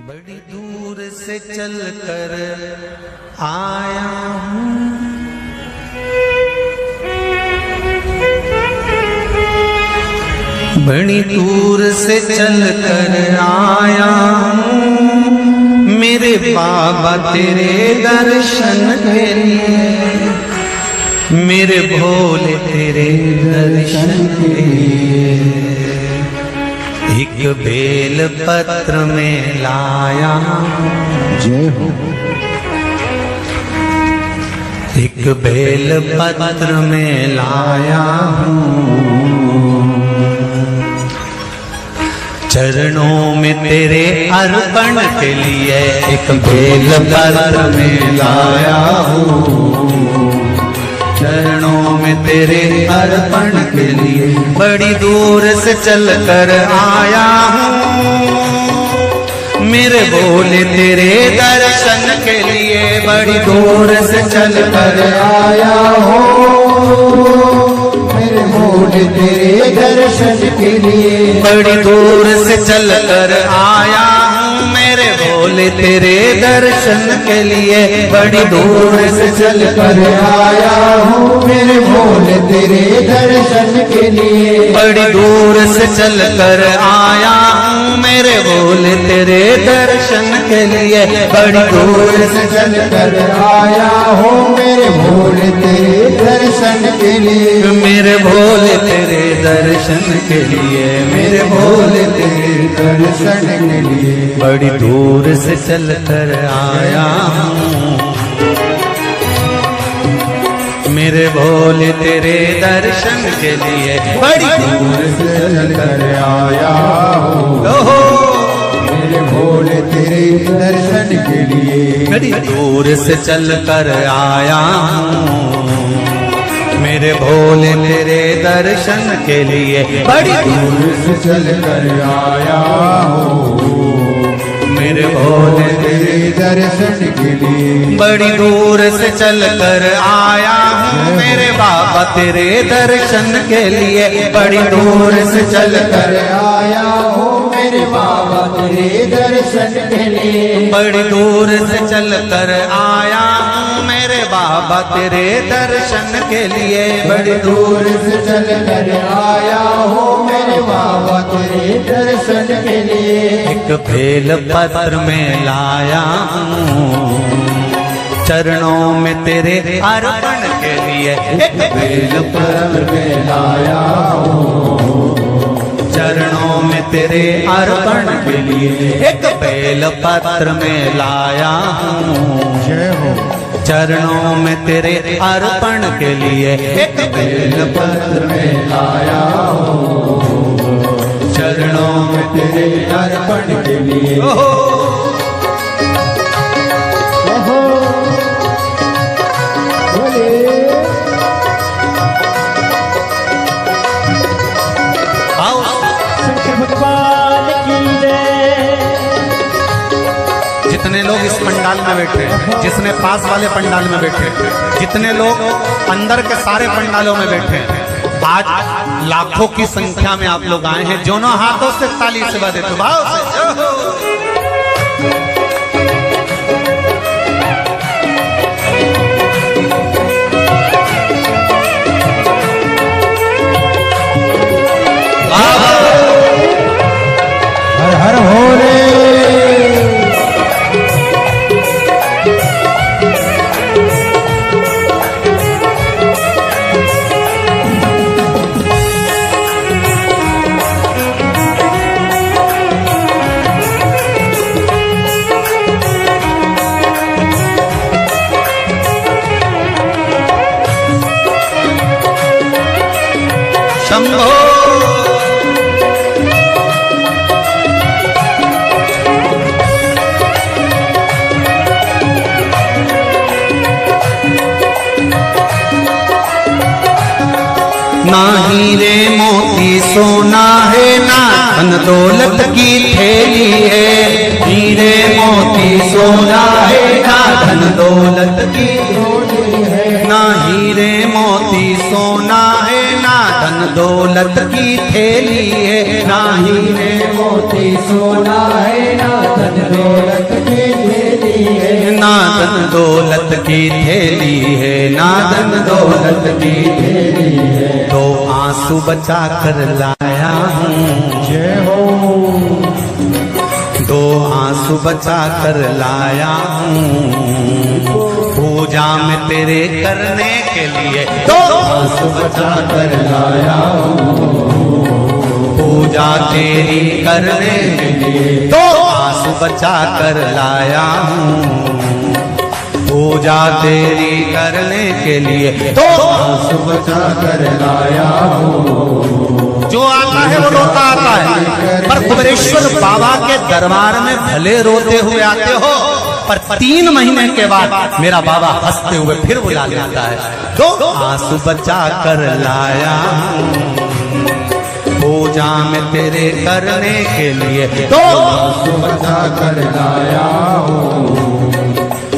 बड़ी दूर से चल कर आया हूँ, बड़ी दूर से चल कर आया हूँ, मेरे बाबा तेरे दर्शन के लिए, मेरे भोले तेरे दर्शन के लिए। एक बेल पत्र में लाया जय हो। एक बेल पत्र में लाया हूँ, चरणों में तेरे अर्पण के लिए एक बेल पत्र में लाया हूँ, चरणों में तेरे अर्पण के लिए। बड़ी दूर से चल कर आया हूँ, मेरे भोले तेरे दर्शन के लिए। बड़ी दूर से चल कर आया हूँ, मेरे भोले तेरे दर्शन के लिए। बड़ी दूर से चल कर आया हूँ, मेरे भोले तेरे दर्शन के लिए। बड़ी दूर से चल कर आया हूँ, मेरे भोले तेरे दर्शन के लिए। बड़ी दूर से चल कर आया हूँ, मेरे भोले तेरे दर्शन के लिए। बड़ी दूर से चल कर आया हूँ, मेरे भोले तेरे दर्शन के लिए। मेरे भोले तेरे दर्शन के लिए, मेरे भोले तेरे दर्शन के लिए। बड़ी दूर से चल कर आया हूँ, मेरे भोले तेरे दर्शन के लिए। बड़ी दूर से चल कर आया हूँ, मेरे भोले तेरे दर्शन के लिए। बड़ी दूर से चल कर आया हूँ, मेरे भोले तेरे दर्शन के लिए। बड़ी दूर से चल कर आया हूँ, मेरे भोले तेरे दर्शन के लिए। बड़ी दूर से चल कर आया हूँ, मेरे बाबा तेरे दर्शन के लिए। बड़ी दूर से चल कर आया हूँ, मेरे बाबा तेरे दर्शन के लिए। बड़ी दूर से चल कर आया हूँ, मेरे बाबा तेरे दर्शन के लिए। बड़ी दूर से चल कर आया हूँ, मेरे बाबा तेरे दर्शन के लिए। एक बेल पत्र में लाया हूँ, चरणों में तेरे अर्पण के लिए। एक बेल पत्र में लाया हूँ, चरणों में तेरे अर्पण के लिए। एक बेल पत्र में लाया हूँ, जय हो। चरणों में तेरे अर्पण के लिए। एक बेल पत्र में लाया हूँ, चरणों में तेरे अर्पण के लिए। जितने लोग इस पंडाल में बैठे, जिसने पास वाले पंडाल में बैठे, जितने लोग अंदर के सारे पंडालों में बैठे, आज लाखों की संख्या में आप लोग आए हैं। दोनों हाथों से ताली से बजाते तो भाव से। हर हर भोले। शंभो ना हीरे मोती सोना है, ना धन दौलत की थैली है। हीरे मोती सोना है, ना धन दौलत की थैली है। ना हीरे मोती सोना है, ना धन दौलत की थैली है। ना हीरे मोती सोना है, ना धन दौलत की थैली है, ना धन दौलत की थैली है, ना धन दौलत की थैली है। तो आंसू बचा कर लाया हूँ, जय हो। दो आंसू बचा कर लाया हूँ, पूजा में तेरे करने के लिए दो आंसू बचा कर लाया हूँ, पूजा तेरी करने के लिए दो आंसू बचा कर लाया हूँ, पूजा तेरी करने के लिए दो आंसू बचा कर लाया हूँ। जो आता है वो रोता आता है, पर कुबेरेश्वर बाबा के दरबार में भले रोते हुए आते हो, पर 3 महीने के बाद मेरा बाबा हंसते हुए फिर बुला लेता है। दो आंसू बचा कर लाया हूँ, पूजा में तेरे करने के लिए दो आंसू बचा कर लाया हूँ,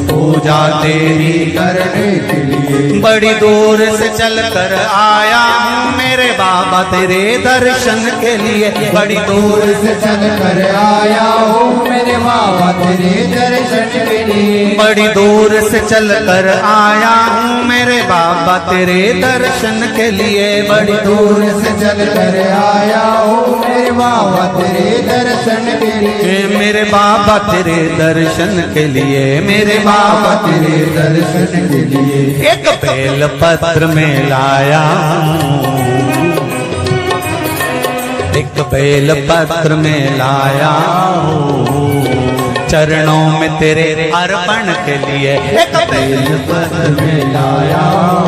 पूजा तेरी करने के लिए। बड़ी दूर से चल कर आया हूँ मेरे बाबा तेरे दर्शन के लिए, बड़ी दूर से चल कर आया हूँ मेरे बाबा तेरे दर्शन के लिए। बड़ी दूर से चल कर आया हूँ मेरे बाबा तेरे दर्शन के लिए, बड़ी दूर से चल कर आया हूँ मेरे बाबा तेरे दर्शन के लिए। मेरे बाबा तेरे दर्शन के लिए, मेरे बाबा तेरे दर्शन के लिए। एक बेल पत्र में लाया हूँ, एक बेल पत्र में लाया हूँ, चरणों में तेरे अर्पण के लिए एक बेल पत्र में लाया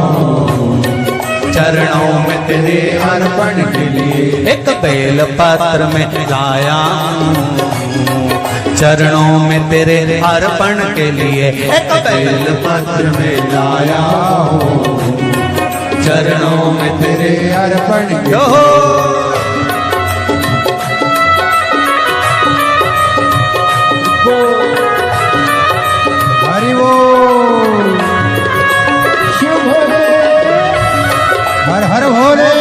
हूँ, चरणों में तेरे अर्पण के लिए। एक बेल पत्र में लाया हूँ, चरणों में तेरे अर्पण के लिए एक बेल पत्र में लाया हूँ, चरणों में तेरे अर्पण के जो हरि वो शिव भोले, हर हर भोले।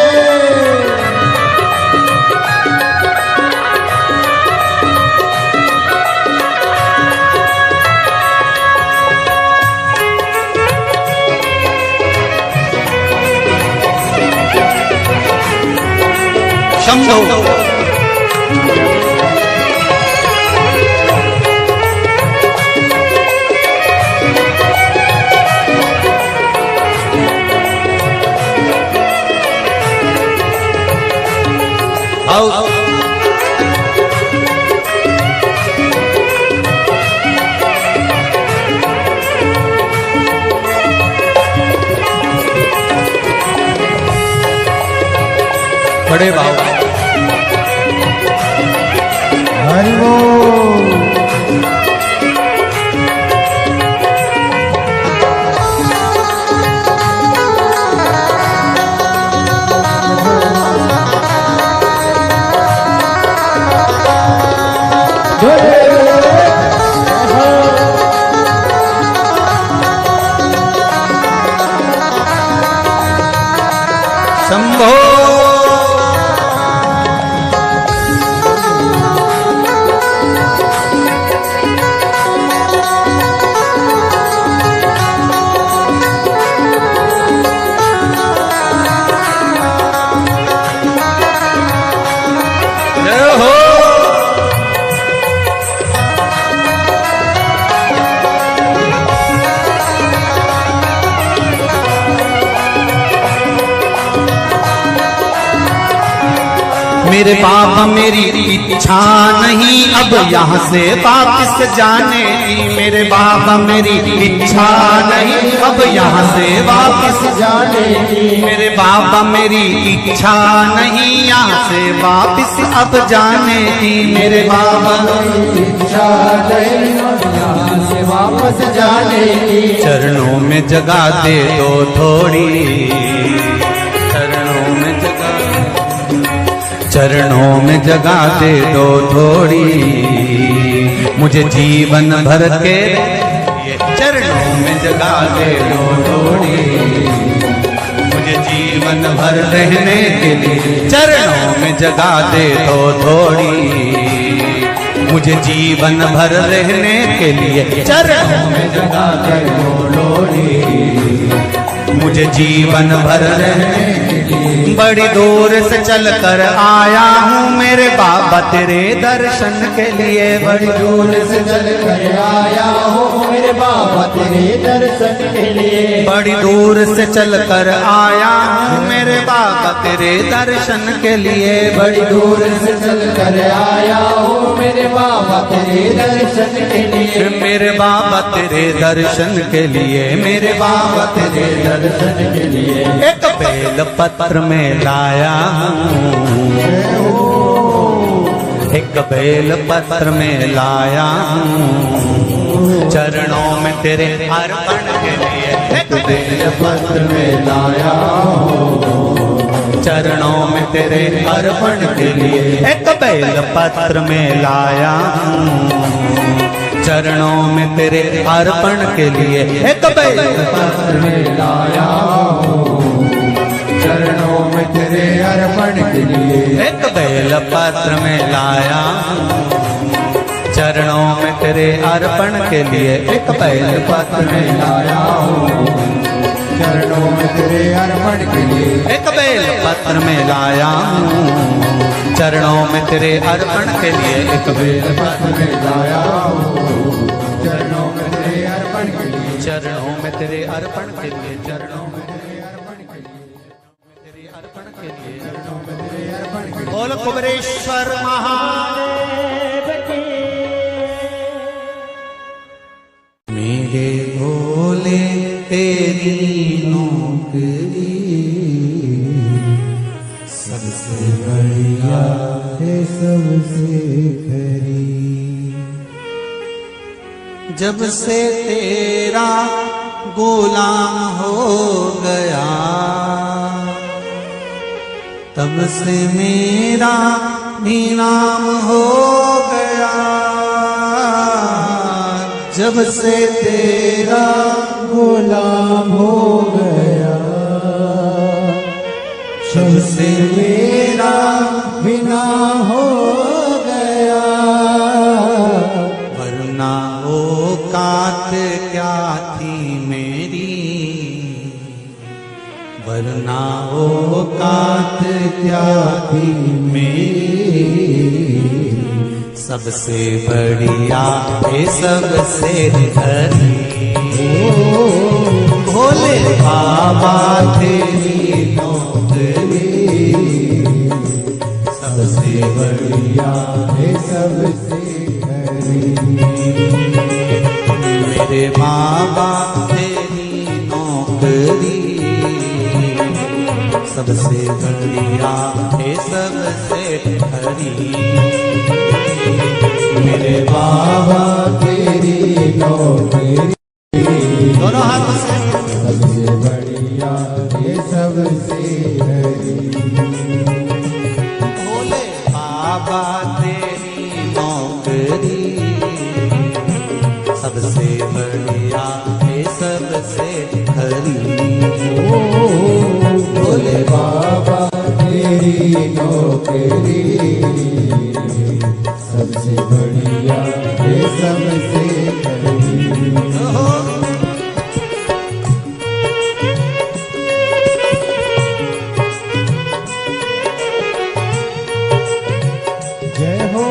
शंभो आओ बड़े बाबा हरि वो शंभो मेरे बाबा मेरी इच्छा नहीं अब यहाँ से वापस जाने की, मेरे बाबा मेरी इच्छा नहीं अब यहाँ से वापस जाने की। मेरे बाबा मेरी इच्छा नहीं यहाँ से वापस अब जाने की, मेरे बाबा इच्छा नहीं यहाँ से वापस जाने की। चरणों में जगह दे दो थोड़ी, चरणों में जगह, चरणों में जगह दे दो थोड़ी, मुझे जीवन भर के चरणों में जगह दे दो थोड़ी, मुझे जीवन भर रहने के लिए चरणों में जगह दे दो थोड़ी, मुझे जीवन भर रहने के लिए चरणों में जगा कर बोलो रे। मुझे जीवन भर रहने के लिए बड़ी दूर से चल कर आया हूँ मेरे बाबा तेरे दर्शन के लिए। बड़ी दूर से चल कर आया हूँ मेरे बाबा तेरे दर्शन के लिए। बड़ी दूर से चल कर आया हूँ मेरे बाबा तेरे दर्शन के लिए। बड़ी दूर से चल कर आया हूँ मेरे बाबा तेरे दर्शन के लिए। मेरे बाबा तेरे दर्शन के लिए, मेरे बाबा तेरे दर्शन के लिए एक बेल पत्र में लाया हूँ, एक बेल पत्र में लाया हूँ चरणों में तेरे अर्पण के लिए। एक बेल पत्र में लाया हूँ चरणों में तेरे अर्पण के लिए। एक बेल पत्र में लाया हूँ चरणों में तेरे अर्पण के लिए। एक बेल पत्र में लाया हूँ चरणों में तेरे अर्पण के लिए। एक बेल पत्र में लाया हूँ चरणों में तेरे अर्पण के लिए। एक बेल पत्र में लाया हूँ चरणों में तेरे अर्पण के लिए। एक बेल पत्र में लाया हूँ चरणों में तेरे अर्पण के लिए। एक बेल पत्र में लाया हूँ चरणों में तेरे अर्पण के लिए। चरणों में तेरे अर्पण के लिए, चरणों में तेरे अर्पण के लिए, तेरे अर्पण के लिए, चरणों में तेरे अर्पण के लिए। बोल कुबेरेश्वर महादेव की। मेरे भोले तेरी नौकरी सबसे बढ़िया है सबसे खरी। जब से तेरा गुलाम हो गया तब से मेरा भी नाम हो गया। जब से तेरा गुलाम हो गया जब से मेरा बिना हो गया। वरना औकात क्या थी मेरी, वरना औकात क्या थी मेरी। सबसे बढ़िया है सबसे हरी भोले बाबा तेरी नौकरी सबसे बढ़िया है सबसे खरी। मेरे बाबा तेरी नौकरी सबसे बढ़िया है सबसे हरी। मेरे बाबा तेरी नौकरी दोनों हाथों से सबसे बढ़िया है सबसे हरी। भोले बाबा तेरी नौकरी सबसे बढ़िया है सबसे हरी। भोले बाबा तेरी नौकरी सबसे बढ़िया है सबसे खरी। जय हो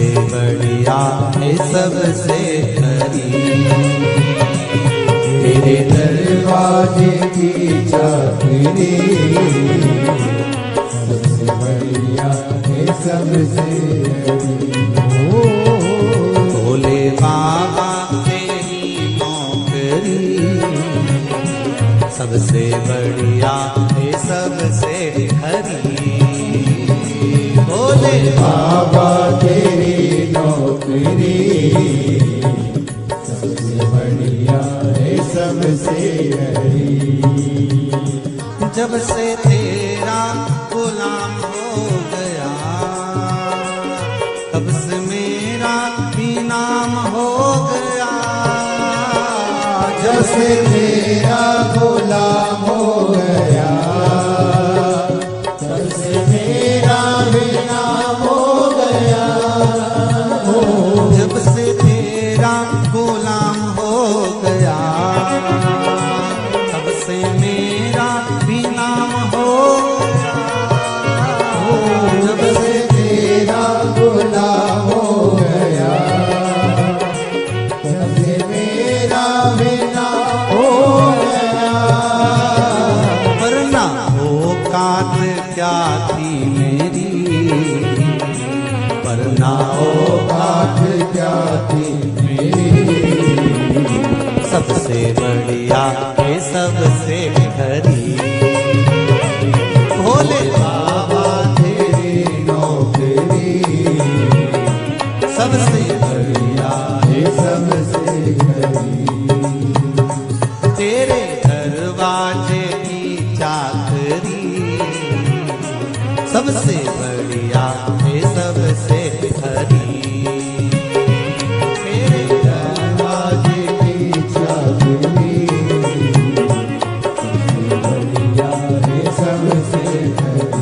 सबसे बढ़िया है सबसे खरी। तेरे दरवाजे की चाकरी सबसे बढ़िया है सबसे भोले बाबा तेरी नौकरी सबसे बढ़िया है सबसे खरी। भोले बाबा तेरी नौकरी सबसे बढ़िया है सबसे हरी। जब से तेरा गुलाम हो गया तब से मेरा भी नाम हो गया। जब से तेरा गुलाम हो गया तब से मेरा भी नाम हो गया। जब से तेरा गुलाम हो गया तब से मेरा भी नाम हो गया। जब से तेरा गुलाम हो गया तब से मेरा भी नाम हो गया। वरना औकात क्या थी मेरी, वरना औकात क्या थी मेरी। सबसे बढ़िया है सबसे खरी। भोले बाबा तेरी नौकरी सबसे बढ़िया है सबसे हरी। तेरे दरवाजे की चाकरी सबसे बढ़िया है सबसे खरी। तेरे दरवाजे की चाकरी सबसे बढ़िया है सबसे हरी।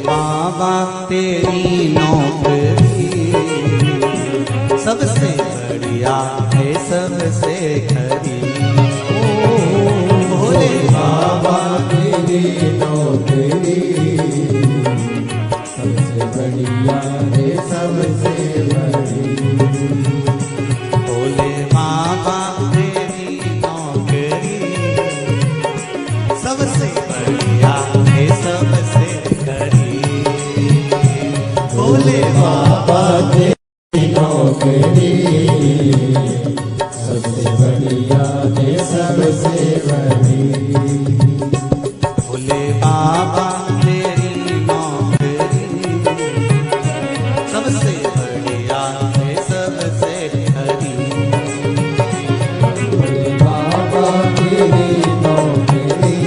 बाबा तेरी नौकरी सबसे बढ़िया है सबसे खरी। भोले बाबा तेरी नौकरी सबसे बढ़िया है सबसे बड़ी। भोले बाबा तेरी नौकरी सबसे बढ़िया है सबसे खरी। भोले बाबा तेरी नौकरी सबसे बढ़िया है सबसे बड़ी। भोले बाबा तेरी नौकरी सबसे बढ़िया है सबसे खरी। बाबा तेरी नौकरी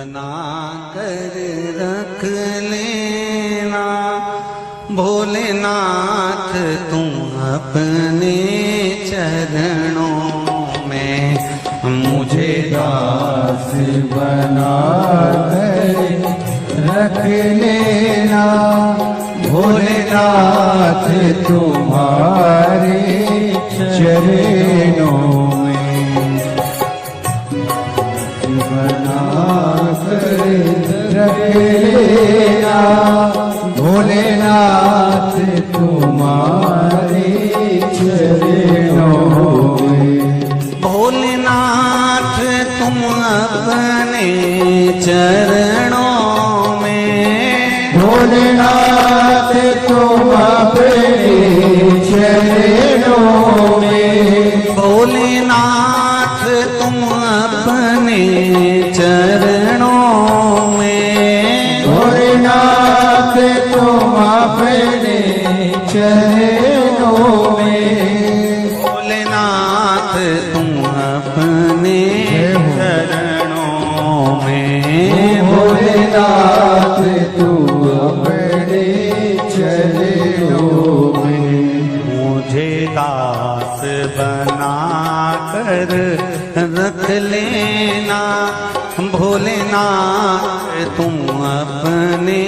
बना कर रख लेना भोलेनाथ तुम अपने चरणों में, मुझे दास बना कर रख लेना भोलेनाथ तुम्हारे चरणों में, बना कर रख लेना भोलेनाथ तुम्हारे चरणों में। भोलेनाथ तुम अपने चरणों में, भोलेनाथ तुम अपने चरणों में, भोलेनाथ तुम अपने चरणों में, भोलेनाथ तुम अपने चरणों में, भोलेनाथ तुम अपने चरणों में, भोलेनाथ तुम अपने चरणों में। मुझे दास बना कर रख लेना भोलेनाथ तुम अपने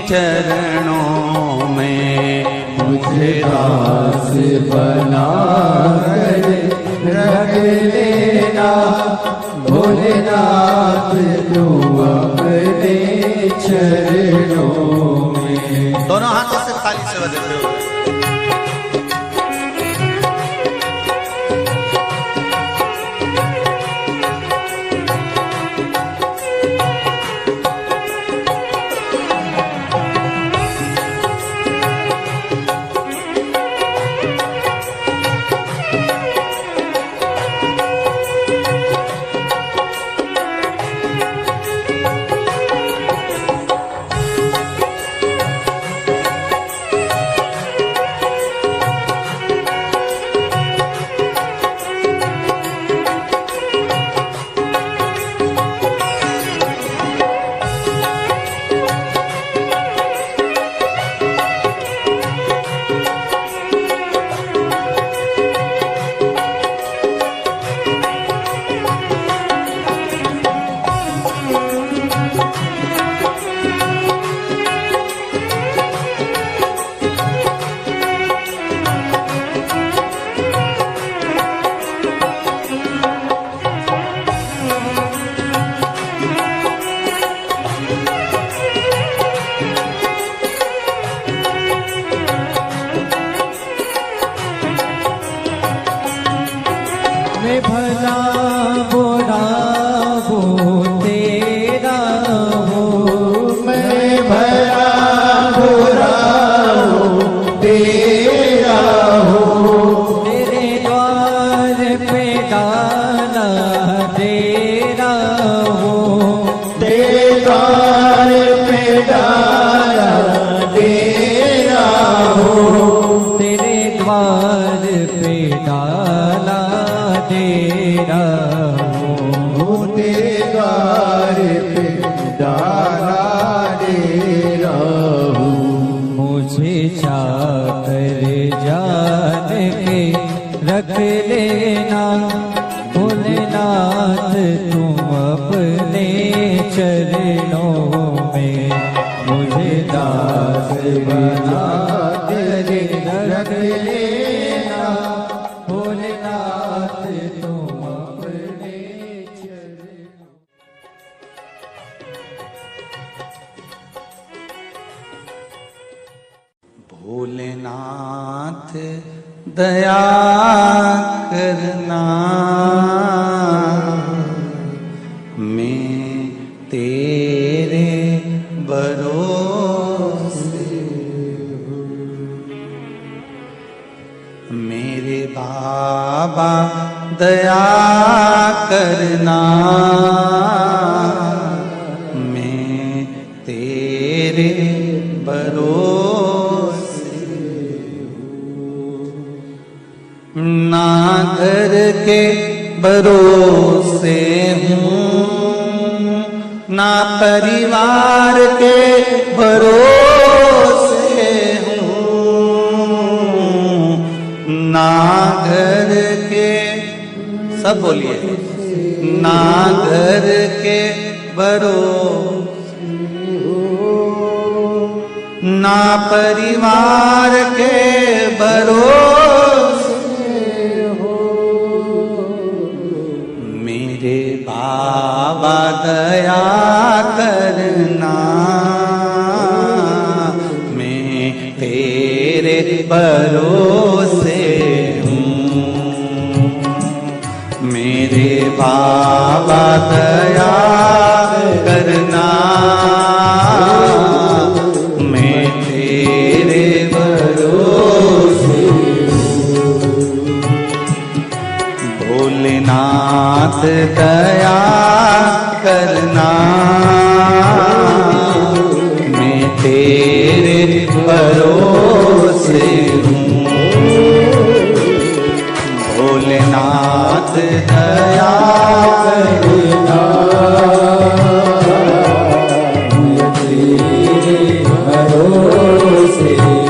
चरणों में, मुझे दास बना कर रख लेना भोलेनाथ तुम अपने चरणों में। दोनों हाथों से ताली से बजाते हुए मैं भला बुरा हो तेरा हो, मैं भला बुरा हो तेरा हो, तेरे द्वार पे डाला तेरा हो, तेरे द्वार पे डाला तेरा हो, तेरे द्वार पे डाला तेरा हो, तेरे द्वार पे डाला तेरा हो। मुझे चाकर जान के रख लेना भोलेनाथ तुम अपने चरणों में, मुझे दास बना कर रख लेना भोलेनाथ तुम अपने चरणों। भोलेनाथ दया करना मैं तेरे भरोसे हूँ। मेरे बाबा दया करना मैं तेरे भरोसे ना घर के भरोसे हूँ ना परिवार के भरोसे हूँ, ना घर के, सब बोलिए, ना घर के भरोसे, ना परिवार के भरोसे हो। मेरे बाबा दया करना, मैं तेरे भरोसे हूँ। मेरे बाबा दया करना, मैं तेरे भरोसे हूँ। भोलेनाथ दया करना, मैं तेरे भरोसे हूँ। भोलेनाथ दया करना, मैं तेरे भरोसे हूँ।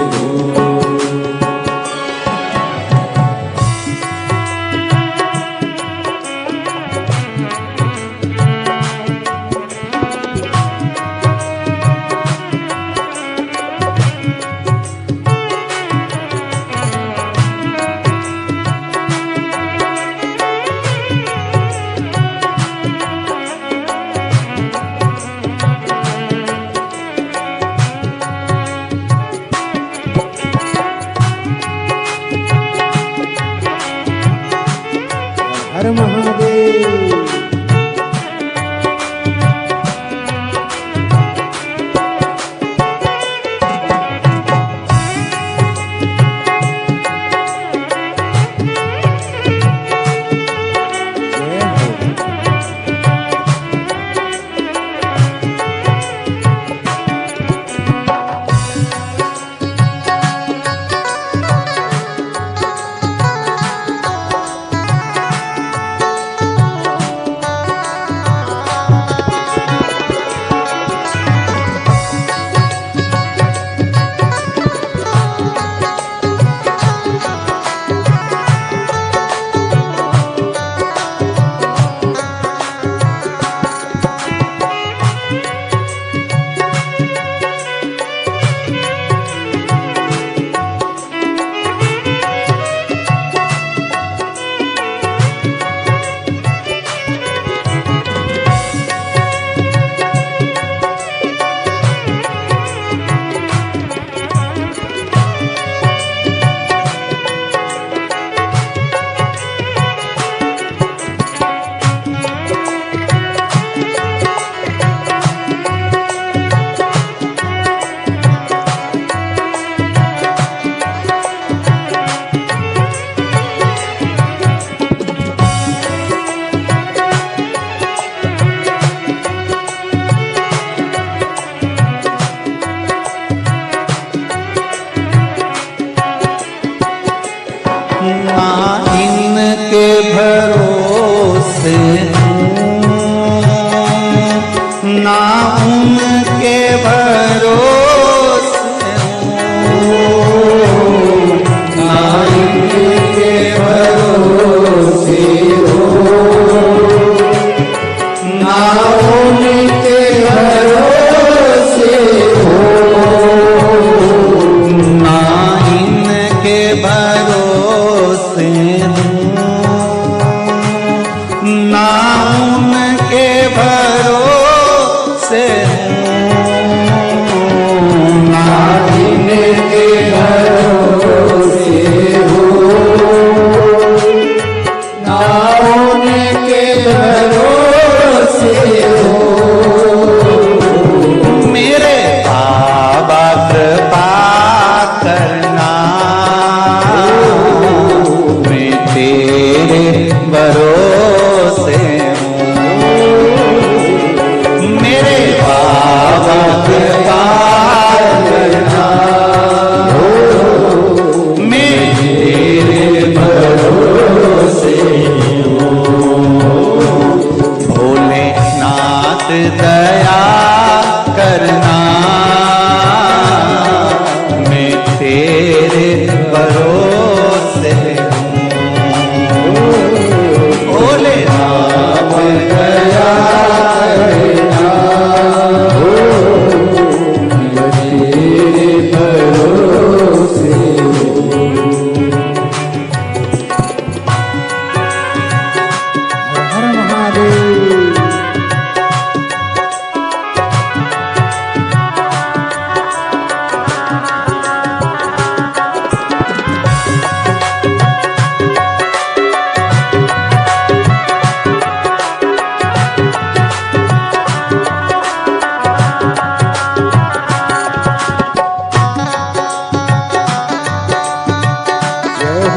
हर महादेव।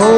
हो।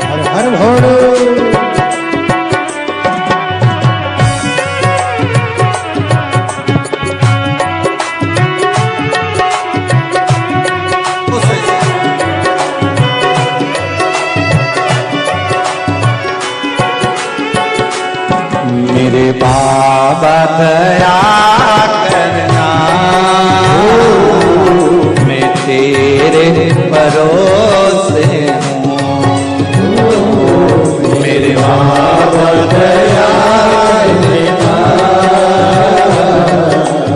हर हर भोले। मेरे बाबा दया करना, मैं तेरे भरोसे हूँ। मेरे बाबा दया करना,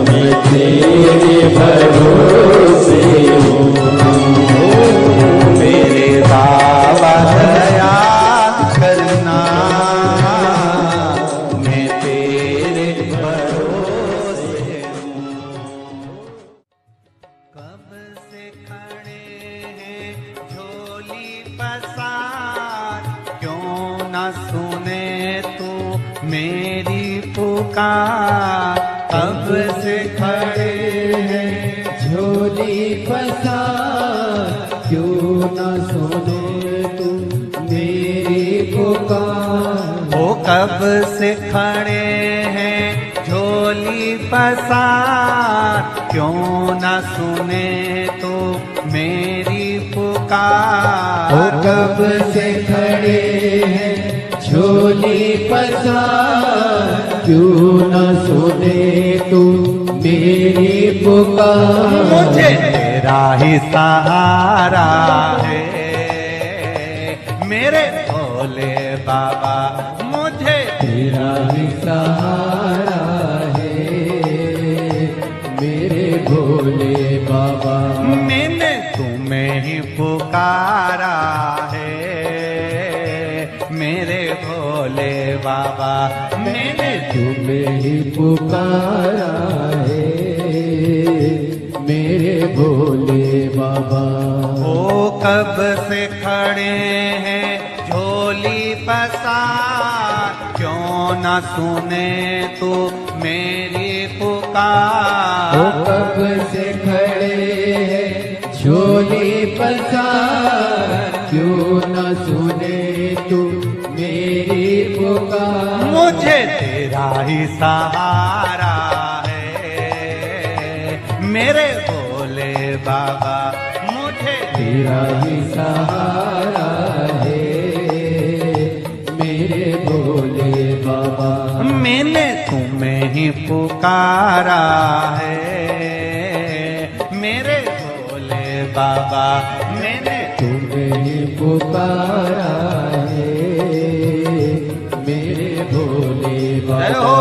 मैं तेरे भरोसे हूँ। मेरे बाबा दया करना, मैं तेरे भरोसे हूँ। कब से खड़े हैं झोली पसार, क्यों न सुने तू मेरी पुकार। कब से खड़े हैं झोली पसार, क्यों न सुने तू मेरी पुकार। ओ कब से खड़े हैं झोली पसार, क्यों न सुने तो मेरी पुकार। ओ कब से खड़े हैं झोली पसार, क्यों न सुने तू मेरी पुकार। मुझे तेरा ही सहारा है मेरे भोले बाबा, मुझे तेरा ही सहारा है मेरे भोले बाबा। मैंने तुम्हें ही पुकारा है मेरे भोले बाबा। मैंने तुम्हें ही पुकारा है मेरे भोले बाबा। ओ कब से खड़े हैं झोली पसार, क्यों न सुने तू मेरी पुकार। ओ कब से खड़े हैं झोली पसार, क्यों न सुने तू मेरी पुकार। मुझे तेरा ही सहारा है मेरे भोले बाबा, मुझे तेरा ही सहारा है मेरे भोले बाबा। मैंने तुम्हें ही पुकारा है मेरे भोले बाबा। मैंने तुम्हें ही पुकारा है मेरे भोले जय बाबा। हो।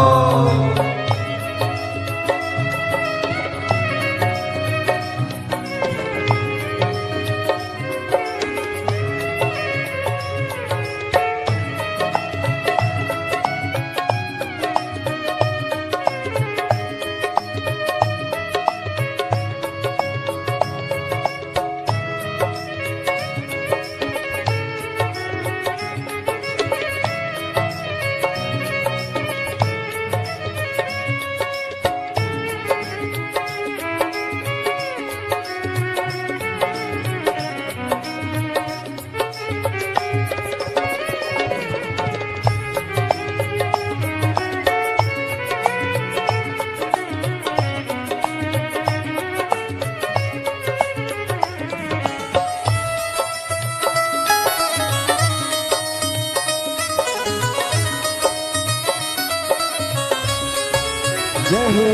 जय हो।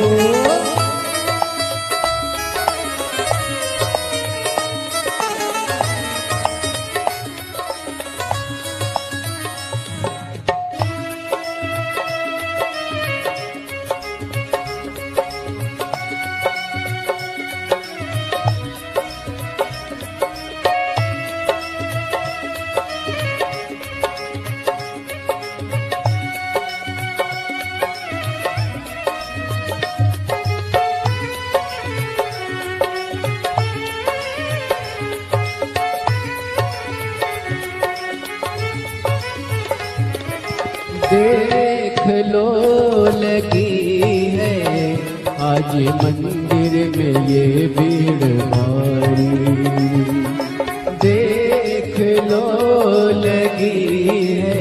देख लो लगी है आज मंदिर में ये भीड़ भारी। देख लो लगी है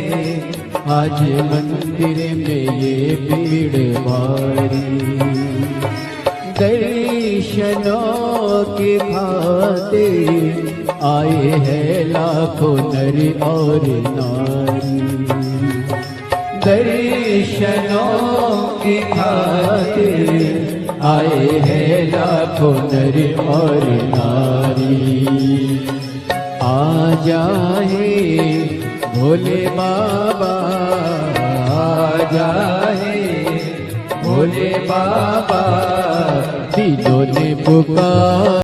आज मंदिर में ये भीड़ भारी। दर्शनों की खातिर आए हैं लाखों नर और नारी। दर्शनों की खातिर आए हैं लाखों नर और नारी। आ जाए भोले बाबा, आ जाए भोले बाबा, दिलों ने पुकार।